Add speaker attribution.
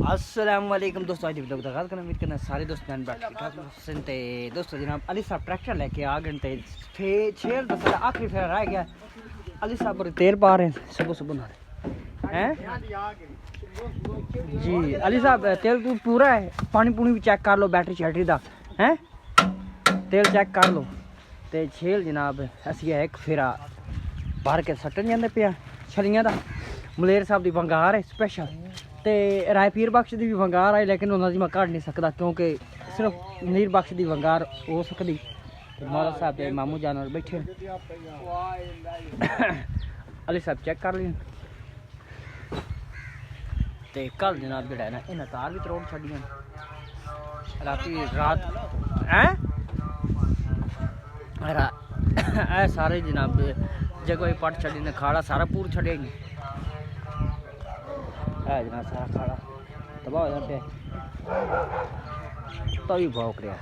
Speaker 1: अस्सलामुअलैकुम दोस्तों, आज वीडियो का उम्मीद करना सारे दोस्त बहन सुनते दोस्तों। जनाब अली साहब ट्रैक्टर लेके आ गए थे, छेड़ दस आखिरी फेरा रह गया। अली साहब पर तेल पा रहे हैं सुबह सुबह ना हैं जी। अली साहब तेल तो पूरा है, पानी पूनी भी चेक कर लो, बैटरी शैटरी का हैं तेल चेक कर लो। तो छेल जनाब असी एक फेरा भर के सट्टन जाते पे छलियां का। मलेर साहब की वंगार है स्पेशल, तो रायपीर बख्श की भी वंगार आई, लेकिन उन्होंने मैं कढ़ नहीं सकता क्योंकि सिर्फ नीर बख्श की वंगार हो सकती। मौला साहब के मामू जानवर बैठे अली साहब चेक कर ली। तो कल जनाब जोड़ा है ना इन्हें तार भी तरोड़ छड़ियां रात है सारे जनाब जगह पट छड़ी ने खाड़ा सारा पूर छड़िया ही है जनाब। सारा खाड़ा तबाह हो जाते तो भी भौंक रहा।